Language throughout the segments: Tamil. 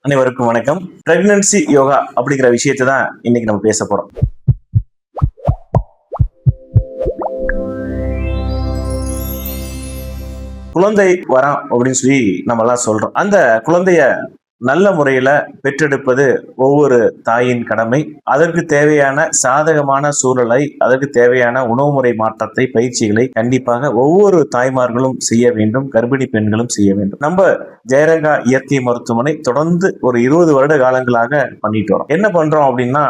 அனைவருக்கும் வணக்கம். பிரெக்னன்சி யோகா அப்படிங்கிற விஷயத்தை தான் இன்னைக்கு நம்ம பேச போறோம். குழந்தை வரம் அப்படின்னு சொல்லி நம்ம எல்லாம் சொல்றோம். அந்த குழந்தைய நல்ல முறையில பெற்றெடுப்பது ஒவ்வொரு தாயின் கடமை. அதற்கு தேவையான சாதகமான சூழலை, அதற்கு தேவையான உணவு முறை மாற்றத்தை, பயிற்சிகளை கண்டிப்பாக ஒவ்வொரு தாய்மார்களும் செய்ய வேண்டும். கர்ப்பிணி பெண்களும் செய்ய வேண்டும். நம்ம ஜெயரங்கா இயற்கை மருத்துவமனை தொடர்ந்து ஒரு 20 வருட காலங்களாக பண்ணிட்டு வரோம். என்ன பண்றோம் அப்படின்னா,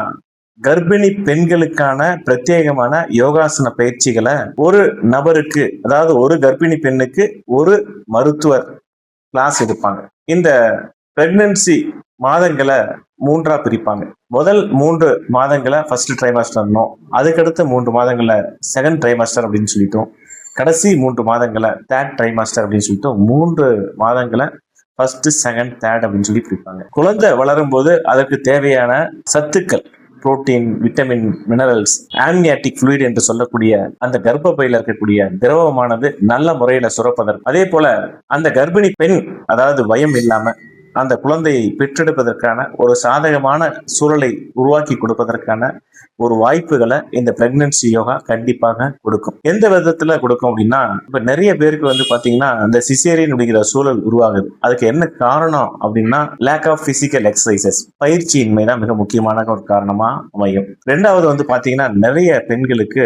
கர்ப்பிணி பெண்களுக்கான பிரத்யேகமான யோகாசன பயிற்சிகளை ஒரு நபருக்கு, அதாவது ஒரு கர்ப்பிணி பெண்ணுக்கு ஒரு மருத்துவர் கிளாஸ் எடுப்பாங்க. இந்த பிரெக்னன்சி மாதங்களை 3ஆ பிரிப்பாங்க. முதல் 3 மாதங்களை ஃபர்ஸ்ட் ட்ரைமாஸ்டர்னோம், அதுக்கடுத்த 3 மாதங்களை செகண்ட் ட்ரைமாஸ்டர் அப்படின்னு சொல்லிட்டோம், கடைசி 3 மாதங்களை தேர்ட் ட்ரைமாஸ்டர் அப்படின்னு சொல்லிட்டோம். 3 மாதங்களை ஃபர்ஸ்ட், செகண்ட், தேர்ட் அப்படின்னு சொல்லி பிரிப்பாங்க. குழந்தை வளரும் போது அதற்கு தேவையான சத்துக்கள், protein, vitamin, minerals, amniotic fluid என்று சொல்லக்கூடிய அந்த கர்ப்பப்பையில இருக்கக்கூடிய திரவமானது நல்ல முறையில சுரப்பதற்கு, அதே போல அந்த கர்ப்பிணி பெண், அதாவது பயம் இல்லாம அந்த குழந்தையை பெற்றெடுப்பதற்கான ஒரு சாதகமான சூழலை உருவாக்கி கொடுப்பதற்கான ஒரு வாய்ப்புகளை இந்த பிரெக்னன்சி யோகா கண்டிப்பாக கொடுக்கும். எந்த விதத்துல கொடுக்கும் அப்படின்னா, இப்ப நிறைய பேருக்கு பாத்தீங்கன்னா இந்த சிசேரியன் அப்படிங்கிற சூழல் உருவாகுது. அதுக்கு என்ன காரணம் அப்படின்னா, லேக் ஆஃப் பிசிக்கல் எக்ஸசைசஸ், பயிற்சியின்மை தான் மிக முக்கியமான ஒரு காரணமா அமையும். ரெண்டாவது பாத்தீங்கன்னா, நிறைய பெண்களுக்கு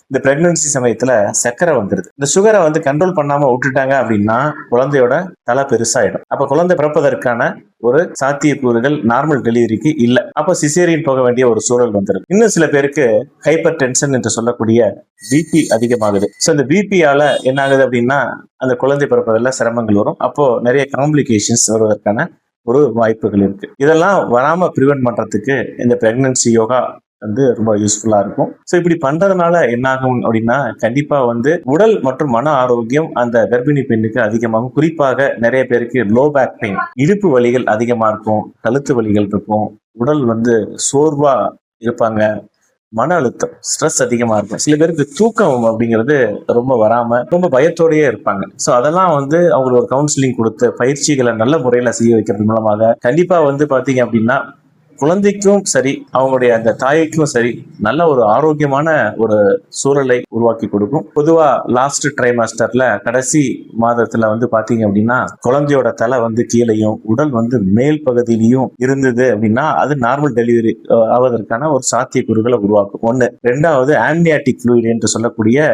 இந்த பிரெக்னன்சி சமயத்துல சர்க்கரை வந்துருது. இந்த சுகரை கண்ட்ரோல் பண்ணாம விட்டுட்டாங்க அப்படின்னா குழந்தையோட தலை பெருசாயிடும். அப்ப குழந்தை பிறப்பதற்கான ஒரு சாத்தியக்கூறுகள் நார்மல் டெலிவரிக்கு இல்ல. அப்ப சிசேரியன் போக வேண்டிய ஒரு சூழல் வந்துடும். இன்னும் சில பேருக்கு ஹைப்பர் டென்ஷன் என்று சொல்லக்கூடிய பிபி அதிகமாகுது. சோ இந்த பிபியால என்ன ஆகுது அப்படின்னா, அந்த குழந்தை பிறப்பதில் சிரமங்கள் வரும். அப்போ நிறைய காம்ப்ளிகேஷன்ஸ் வருவதற்கான ஒரு வாய்ப்புகள் இருக்கு. இதெல்லாம் வராம பிரிவென்ட் பண்றதுக்கு இந்த பிரெக்னன்சி யோகா ரொம்ப யூஸ்ஃபுல்லா இருக்கும். சோ இப்படி பண்றதுனால என்ன ஆகும் அப்படின்னா, கண்டிப்பா உடல் மற்றும் மன ஆரோக்கியம் அந்த கர்ப்பிணி பெண்ணுக்கு அதிகமாகும். குறிப்பாக நிறைய பேருக்கு லோ பேக் பெயின், இடுப்பு வலிகள் அதிகமா இருக்கும், கழுத்து வலிகள் இருக்கும், உடல் சோர்வா இருப்பாங்க, மன அழுத்தம், ஸ்ட்ரெஸ் அதிகமா இருக்கும். சில பேருக்கு தூக்கம் அப்படிங்கிறது ரொம்ப வராம ரொம்ப பயத்தோடயே இருப்பாங்க. சோ அதெல்லாம் அவங்களுக்கு ஒரு கவுன்சிலிங் கொடுத்து பயிற்சிகளை நல்ல முறையில செய்ய வைக்கிறது மூலமாக கண்டிப்பா பாத்தீங்க அப்படின்னா, குழந்தைக்கும் சரி, அவங்களுடைய அந்த தாய்க்கும் சரி, நல்ல ஒரு ஆரோக்கியமான ஒரு சூழலை உருவாக்கி கொடுக்கும். பொதுவா லாஸ்ட் ட்ரைமாஸ்டர்ல, கடைசி மாதத்துல பாத்தீங்க அப்படின்னா, குழந்தையோட தலை கீழையும் உடல் மேல் பகுதியிலையும் இருந்தது அப்படின்னா அது நார்மல் டெலிவரி ஆவதற்கான ஒரு சாத்தியக்கூறுகளை உருவாக்கும். ஒண்ணு. ரெண்டாவது, ஆம்னியாட்டிக் ஃப்ளூயிட் என்று சொல்லக்கூடிய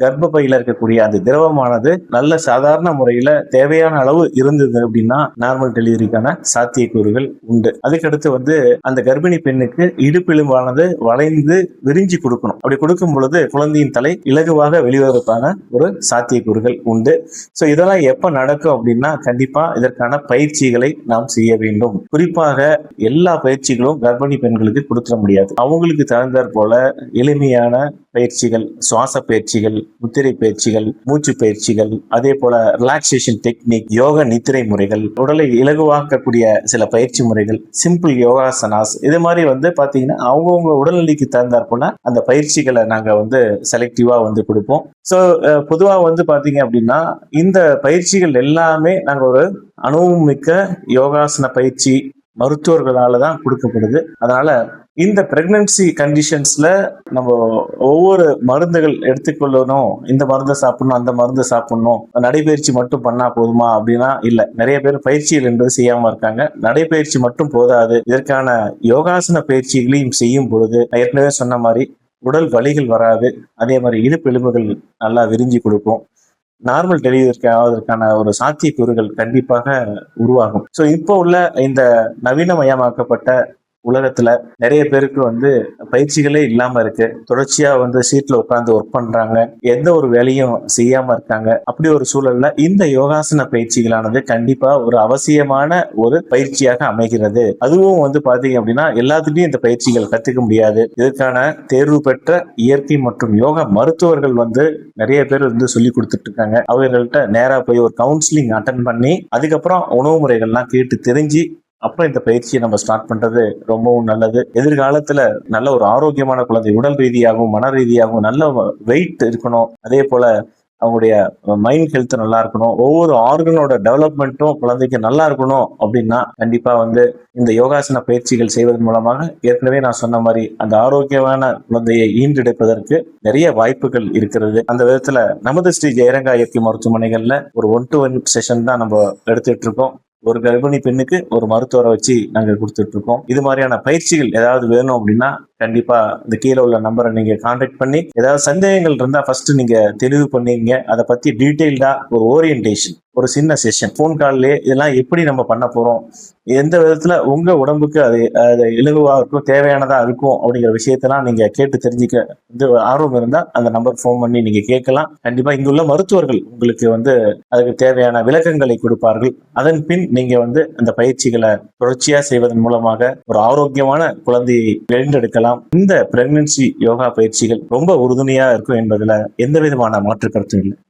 கர்ப்பப்பையில இருக்கக்கூடிய அந்த திரவமானது நல்ல சாதாரண முறையில தேவையான அளவு இருந்தது அப்படின்னா நார்மல் டெலிவரிக்கான சாத்தியக்கூறுகள் உண்டு. அதுக்கடுத்து அந்த கர்ப்பிணி பெண்ணுக்கு இடுப்பெலும்பானது வளைந்து விரிஞ்சு கொடுக்கணும். அப்படி கொடுக்கும் பொழுது குழந்தையின் தலை இலகுவாக வெளிவருவதற்கான ஒரு சாத்தியக்கூறுகள் உண்டு. சோ இதெல்லாம் எப்ப நடக்கும் அப்படின்னா, கண்டிப்பா இதற்கான பயிற்சிகளை நாம் செய்ய வேண்டும். குறிப்பாக எல்லா பயிற்சிகளும் கர்ப்பிணி பெண்களுக்கு கொடுத்துட முடியாது. அவங்களுக்கு தகுந்தாற் போல எளிமையான பயிற்சிகள், சுவாச பயிற்சிகள், முத்திரை பயிற்சிகள், மூச்சு பயிற்சிகள், அதே போல ரிலாக்ஸேஷன் டெக்னிக், யோக நித்திரை முறைகள், உடலை இலகுவாக்கக்கூடிய சில பயிற்சி முறைகள், சிம்பிள் யோகாசனாஸ், இது மாதிரி பாத்தீங்கன்னா அவங்கவுங்க உடல்நிலைக்கு தகுந்தாற் போல அந்த பயிற்சிகளை நாங்க செலக்டிவா கொடுப்போம். சோ பொதுவா பாத்தீங்க அப்படின்னா, இந்த பயிற்சிகள் எல்லாமே நாங்க ஒரு அனுபவம் மிக்க யோகாசன பயிற்சி மருத்துவர்களால தான் கொடுக்கப்படுது. அதனால இந்த பிரெக்னன்சி கண்டிஷன்ஸ்ல நம்ம ஒவ்வொரு மருந்துகள் எடுத்துக்கொள்ளணும், இந்த மருந்தை சாப்பிடணும், அந்த மருந்து சாப்பிடணும், நடைபயிற்சி மட்டும் பண்ணா போதுமா அப்படின்னா இல்ல. நிறைய பேர் பயிற்சிகள் என்பது செய்யாம இருக்காங்க. நடைபயிற்சி மட்டும் போதாது, இதற்கான யோகாசன பயிற்சிகளையும் செய்யும் பொழுது ஏற்கனவே சொன்ன மாதிரி உடல் வலிகள் வராது. அதே மாதிரி இடுப்பெலும்புகள் நல்லா விரிஞ்சு கொடுக்கும். நார்மல் டெலிவரி ஆவதற்கான ஒரு சாத்தியக்கூறுகள் கண்டிப்பாக உருவாகும். சோ இப்போ உள்ள இந்த நவீனமயமாக்கப்பட்ட உலகத்துல நிறைய பேருக்கு பயிற்சிகளே இல்லாம இருக்கு. தொடர்ச்சியா சீட்ல உட்கார்ந்து ஒர்க் பண்றாங்க, எந்த ஒரு வேலையும் செய்யாம இருக்காங்க. அப்படி ஒரு சூழல்ல இந்த யோகாசன பயிற்சிகளானது கண்டிப்பா ஒரு அவசியமான ஒரு பயிற்சியாக அமைகிறது. அதுவும் பாத்தீங்க அப்படின்னா, எல்லாத்துலயும் இந்த பயிற்சிகள் கத்துக்க முடியாது. இதற்கான தேர்வு பெற்ற இயற்கை மற்றும் யோகா மருத்துவர்கள் நிறைய பேர் சொல்லி கொடுத்துட்டு இருக்காங்க. அவர்கள்ட்ட நேரா போய் ஒரு கவுன்சிலிங் அட்டன் பண்ணி அதுக்கப்புறம் உணவு முறைகள்லாம் கேட்டு தெரிஞ்சு அப்புறம் இந்த பயிற்சியை நம்ம ஸ்டார்ட் பண்றது ரொம்பவும் நல்லது. எதிர்காலத்துல நல்ல ஒரு ஆரோக்கியமான குழந்தை, உடல் ரீதியாகவும் மன ரீதியாகவும் நல்ல வெயிட் இருக்கணும். அதே போல அவங்களுடைய மைண்ட் ஹெல்த் நல்லா இருக்கணும், ஒவ்வொரு ஆர்கனோட டெவலப்மெண்ட்டும் குழந்தைக்கு நல்லா இருக்கணும் அப்படின்னா கண்டிப்பா வந்து இந்த யோகாசன பயிற்சிகள் செய்வதன் மூலமாக ஏற்கனவே நான் சொன்ன மாதிரி அந்த ஆரோக்கியமான குழந்தையை ஈன்றெடுப்பதற்கு நிறைய வாய்ப்புகள் இருக்கிறது. அந்த விதத்துல நமது ஸ்ரீ ஜெயரங்கா இயற்கை மருத்துவமனைகள்ல ஒரு 1-to-1 செஷன் தான் நம்ம எடுத்துட்டு இருக்கோம். ஒரு கர்ப்பிணி பெண்ணுக்கு ஒரு மருத்துவரை வச்சு நாங்க கொடுத்துட்டு இருக்கோம். இது மாதிரியான பயிற்சிகள் ஏதாவது வேணும் அப்படின்னா கண்டிப்பா இந்த கீழே உள்ள நம்பரை நீங்க கான்டாக்ட் பண்ணி ஏதாவது சந்தேகங்கள் இருந்தா ஃபர்ஸ்ட் நீங்க தெளிவு பண்ணீங்க, அதை பத்தி டீட்டெயில்டா ஒரு ஓரியன்டேஷன், ஒரு சின்ன செஷன் போன் கால்லே இதெல்லாம் எப்படி நம்ம பண்ண போறோம், எந்த விதத்துல உங்க உடம்புக்கு அது இலகுவா இருக்கும், தேவையானதா இருக்கும் அப்படிங்கிற விஷயத்தெல்லாம் நீங்க கேட்டு தெரிஞ்சுக்க வந்து ஆர்வம் இருந்தா அந்த நம்பர் ஃபோன் பண்ணி நீங்க கேட்கலாம். கண்டிப்பா இங்குள்ள மருத்துவர்கள் உங்களுக்கு வந்து அதுக்கு தேவையான விளக்கங்களை கொடுப்பார்கள். அதன் பின் நீங்க வந்து அந்த பயிற்சிகளை தொடர்ச்சியா செய்வதன் மூலமாக ஒரு ஆரோக்கியமான குழந்தையை தேர்ந்தெடுக்கலாம். இந்த பிரெக்னன்சி யோகா பயிற்சிகள் ரொம்ப உறுதுணையா இருக்கும் என்பதுல எந்த விதமான மாற்று கருத்தும் இல்லை.